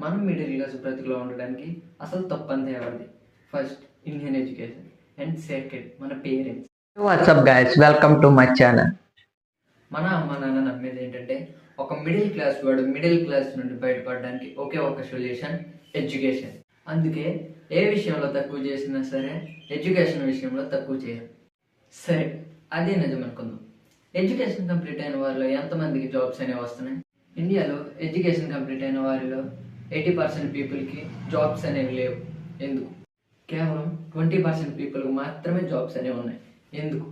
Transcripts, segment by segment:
మనం middle class బ్రతుకులో ఉండడానికి అసలు తప్పంతా ఎవరిది? First Indian education and second మన parents. What's up guys, welcome to my channel. మన అమ్మ నాన్న నమ్మేది ఏంటంటే ఒక మిడిల్ క్లాస్ వాడు మిడిల్ క్లాస్ నుండి బయటపడడానికి ఒకే ఒక సొల్యూషన్ ఎడ్యుకేషన్. అందుకే ఏ విషయంలో తక్కువ చేసినా సరే ఎడ్యుకేషన్ విషయంలో తక్కువ చేయరు. సరే, అదే నిజం అనుకుందాం. ఎడ్యుకేషన్ కంప్లీట్ అయిన వారిలో ఎంతమందికి జాబ్స్ అనేవి వస్తున్నాయి? ఇండియాలో ఎడ్యుకేషన్ కంప్లీట్ అయిన వారిలో 80% పీపుల్కి జాబ్స్ అనేవి లేవు. ఎందుకు? కేవలం 20% పీపుల్కి మాత్రమే జాబ్స్ అనేవి ఉన్నాయి. ఎందుకు?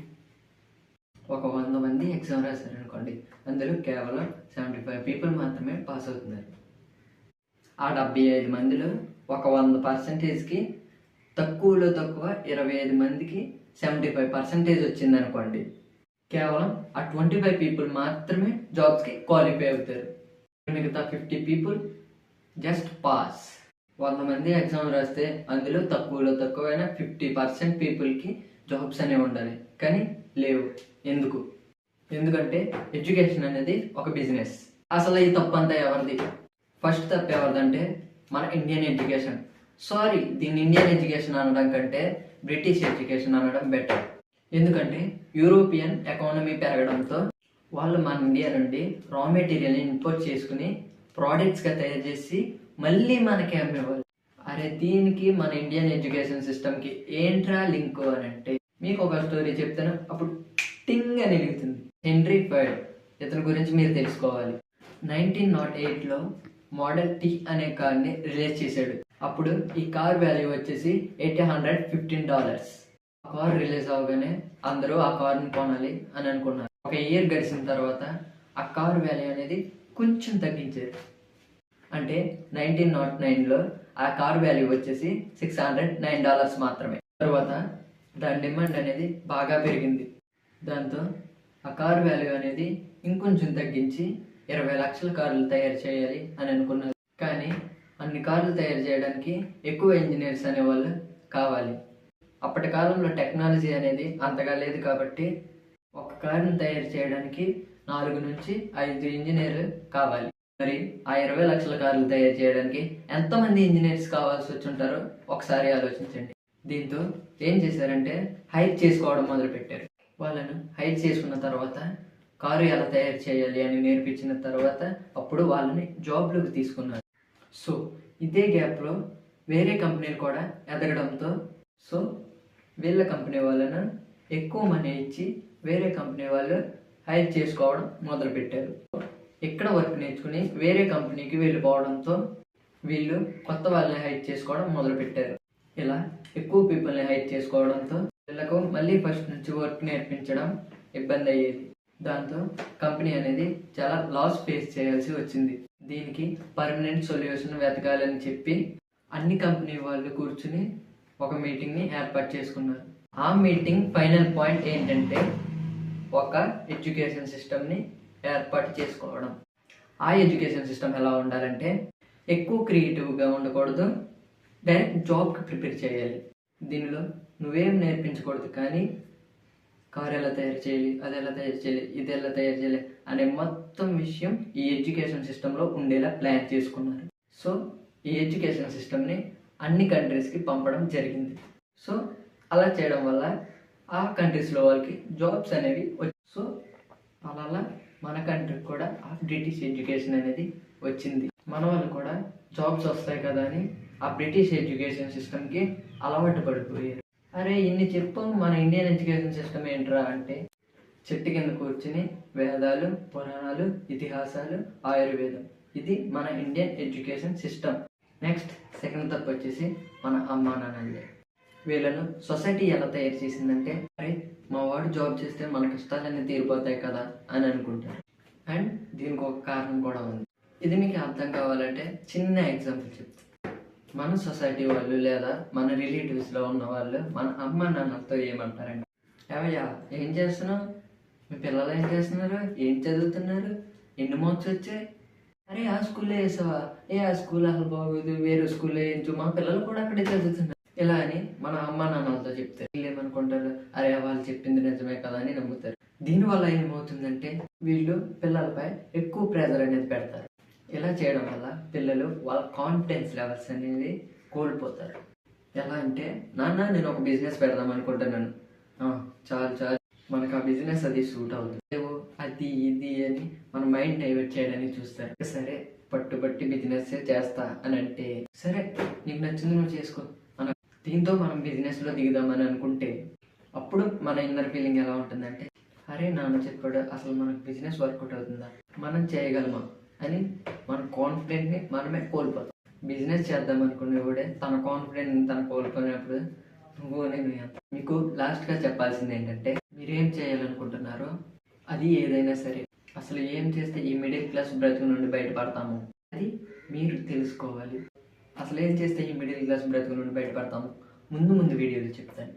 ఒక 100 మంది ఎగ్జామ్ రాశారు అనుకోండి, అందులో కేవలం 75 పీపుల్ మాత్రమే పాస్ అవుతున్నారు. ఆ 75 మందిలో ఒక 100%కి తక్కువలో తక్కువ 25 మందికి 75% వచ్చిందనుకోండి, కేవలం ఆ 25 పీపుల్ మాత్రమే జాబ్స్కి క్వాలిఫై అవుతారు. మిగతా 50 పీపుల్ జస్ట్ పాస్. 100 మంది ఎగ్జామ్ రాస్తే అందులో తక్కువలో తక్కువైన 50% పీపుల్కి జాబ్స్ అనేవి ఉండాలి, కానీ లేవు. ఎందుకు? ఎందుకంటే ఎడ్యుకేషన్ అనేది ఒక బిజినెస్. అసలు ఈ తప్పు అంతా ఎవరిది? ఫస్ట్ తప్పు ఎవరిదంటే మన ఇండియన్ ఎడ్యుకేషన్. సారీ, దీన్ని ఇండియన్ ఎడ్యుకేషన్ అనడం కంటే బ్రిటిష్ ఎడ్యుకేషన్ అనడం బెటర్. ఎందుకంటే యూరోపియన్ ఎకానమీ పెరగడంతో వాళ్ళు మన ఇండియా నుండి రా మెటీరియల్ని ఇంపోర్ట్ చేసుకుని ప్రోడక్ట్స్గా తయారు చేసి మళ్ళీ మనకి అమ్మేవాళ్ళు. అరే, దీనికి మన ఇండియన్ ఎడ్యుకేషన్ సిస్టమ్కి ఏంట్రా లింక్ అని అంటే, మీకు ఒక స్టోరీ చెప్తాను, అప్పుడు టింగ్ అని వెలుగుతుంది. హెన్రీ ఫోర్డ్, ఇతని గురించి మీరు తెలుసుకోవాలి. 1908లో మోడల్ టీ అనే కార్ని రిలీజ్ చేశాడు. అప్పుడు ఈ కార్ వాల్యూ వచ్చేసి $815. ఆ కార్ రిలీజ్ అవగానే అందరూ ఆ కార్ని కొనాలి అని అనుకున్నారు. ఒక ఇయర్ గడిచిన తర్వాత ఆ కార్ వాల్యూ అనేది కొంచెం తగ్గించారు. అంటే 1909లో ఆ కార్ వాల్యూ వచ్చేసి $609 మాత్రమే. తర్వాత దాని డిమాండ్ అనేది బాగా పెరిగింది. దాంతో ఆ కార్ వాల్యూ అనేది ఇంకొంచెం తగ్గించి 20 లక్షల కార్లు తయారు చేయాలి అని అనుకున్నారు. కానీ అన్ని కార్లు తయారు చేయడానికి ఎక్కువ ఇంజనీర్స్ అనేవాళ్ళు కావాలి. అప్పటి కాలంలో టెక్నాలజీ అనేది అంతగా లేదు కాబట్టి ఒక కారుని తయారు చేయడానికి 4 నుంచి 5 ఇంజనీర్లు కావాలి. మరి ఆ 20 లక్షల కార్లు తయారు చేయడానికి ఎంతమంది ఇంజనీర్స్ కావాల్సి వచ్చి ఉంటారో ఒకసారి ఆలోచించండి. దీంతో ఏం చేశారంటే హైర్ చేసుకోవడం మొదలుపెట్టారు. వాళ్ళను హైర్ చేసుకున్న తర్వాత కారు ఎలా తయారు చేయాలి అని నేర్పించిన తర్వాత అప్పుడు వాళ్ళని జాబ్లోకి తీసుకున్నారు. సో ఇదే గ్యాప్లో వేరే కంపెనీలు కూడా ఎదగడంతో వీళ్ళ కంపెనీ వాళ్ళను ఎక్కువ మనీ ఇచ్చి వేరే కంపెనీ వాళ్ళు హైర్ చేసుకోవడం మొదలుపెట్టారు. ఇక్కడ వర్క్ నేర్చుకుని వేరే కంపెనీకి వెళ్ళిపోవడంతో వీళ్ళు కొత్త వాళ్ళని హైర్ చేసుకోవడం మొదలుపెట్టారు. ఇలా ఎక్కువ పీపుల్ని హైర్ చేసుకోవడంతో వీళ్ళకు మళ్ళీ ఫస్ట్ నుంచి వర్క్ నేర్పించడం ఇబ్బంది అయ్యేది. దాంతో కంపెనీ అనేది చాలా లాస్ ఫేస్ చేయాల్సి వచ్చింది. దీనికి పర్మనెంట్ సొల్యూషన్ వెతకాలని చెప్పి అన్ని కంపెనీ వాళ్ళు కూర్చుని ఒక మీటింగ్ని ఏర్పాటు చేసుకున్నారు. ఆ మీటింగ్ ఫైనల్ పాయింట్ ఏంటంటే ఒక ఎడ్యుకేషన్ సిస్టమ్ని ఏర్పాటు చేసుకోవడం. ఆ ఎడ్యుకేషన్ సిస్టమ్ ఎలా ఉండాలంటే ఎక్కువ క్రియేటివ్గా ఉండకూడదు, డైరెక్ట్ జాబ్కి ప్రిపేర్ చేయాలి. దీనిలో నువ్వేం నేర్పించకూడదు, కానీ కార్ ఎలా తయారు చేయాలి, అది ఎలా తయారు చేయాలి, ఇది ఎలా తయారు చేయాలి అనే మొత్తం విషయం ఈ ఎడ్యుకేషన్ సిస్టంలో ఉండేలా ప్లాన్ చేసుకున్నారు. సో ఈ ఎడ్యుకేషన్ సిస్టమ్ని అన్ని కంట్రీస్కి పంపడం జరిగింది. సో అలా చేయడం వల్ల ఆ కంట్రీస్లో వాళ్ళకి జాబ్స్ అనేవి సో అలా మన కంట్రీకి కూడా ఆ బ్రిటిష్ ఎడ్యుకేషన్ అనేది వచ్చింది. మన వాళ్ళు కూడా జాబ్స్ వస్తాయి కదా అని ఆ బ్రిటిష్ ఎడ్యుకేషన్ సిస్టమ్కి అలవాటు పడిపోయారు. అరే, ఇన్ని చెప్పాం, మన ఇండియన్ ఎడ్యుకేషన్ సిస్టమ్ ఏంట్రా అంటే చెట్టు కింద కూర్చుని వేదాలు, పురాణాలు, ఇతిహాసాలు, ఆయుర్వేదం, ఇది మన Indian education system. Next second తప్పు వచ్చేసి మన అమ్మా నాన్నలే. వీళ్ళను సొసైటీ ఎలా తయారు చేసిందంటే, అరే మా వాడు జాబ్ చేస్తే మన కష్టాలన్నీ తీరిపోతాయి కదా అని అనుకుంటారు. అండ్ దీనికి ఒక కారణం కూడా ఉంది. ఇది మీకు అర్థం కావాలంటే చిన్న ఎగ్జాంపుల్ చెప్తాను. మన సొసైటీ వాళ్ళు లేదా మన రిలేటివ్స్లో ఉన్న వాళ్ళు మన అమ్మ నాన్నలతో ఏమంటారంటే, ఏవయ్యా ఏం చేస్తున్నావు, మీ పిల్లలు ఏం చేస్తున్నారు, ఏం చదువుతున్నారు, ఎన్ని మార్క్స్ వచ్చాయి, అరే ఆ స్కూల్లో వేసావా, ఆ స్కూల్ అసలు బాగోదు, వేరే స్కూల్లో వేయించు, మా పిల్లలు కూడా అక్కడే చదువుతున్నారు, ఇలా అని మన అమ్మ నాన్నలతో చెప్తారు. వీళ్ళు ఏమనుకుంటారు, అరే వాళ్ళు చెప్పింది నిజమే కదా అని నమ్ముతారు. దీనివల్ల ఏమవుతుందంటే వీళ్ళు పిల్లలపై ఎక్కువ ప్రెజర్ అనేది పెడతారు. ఇలా చేయడం వల్ల పిల్లలు వాళ్ళ కాన్ఫిడెన్స్ లెవెల్స్ అనేది కోల్పోతారు. ఎలా అంటే, నాన్న నేను ఒక బిజినెస్ పెడదాం అనుకుంటున్నాను. "ఆ, చాలు చాలు, మనకు ఆ బిజినెస్ అది సూట్ అవుతుంది, ఏవో అది ఇది అని మన మైండ్ డైవర్ట్ చేయడానికి చూస్తారు. సరే పట్టుబట్టి బిజినెస్ చేస్తా అని అంటే, సరే నీకు నచ్చింది నువ్వు చేసుకో మన దీంతో మనం బిజినెస్లో దిగుదామని అనుకుంటే, అప్పుడు మన ఇన్నర్ ఫీలింగ్ ఎలా ఉంటుందంటే, అరే నాన్న చెప్పాడు, అసలు మనకు బిజినెస్ వర్కౌట్ అవుతుందా, మనం చేయగలమా అని మన కాన్ఫిడెంట్ని మనమే కోల్పోతాం. బిజినెస్ చేద్దాం అనుకునే కూడా తన కాన్ఫిడెంట్ తను కోల్పోయినప్పుడు నువ్వు నేను మీకు లాస్ట్గా చెప్పాల్సింది ఏంటంటే, మీరేం చేయాలనుకుంటున్నారో అది ఏదైనా సరే, అసలు ఏం చేస్తే ఈ మిడిల్ క్లాస్ బ్రతుకు నుండి బయటపడతాము అది మీరు తెలుసుకోవాలి. అసలు ఏం చేస్తే ఈ మిడిల్ క్లాస్ బ్రతుకు నుండి బయటపడతాము ముందు ముందు వీడియోలు చెప్తాను.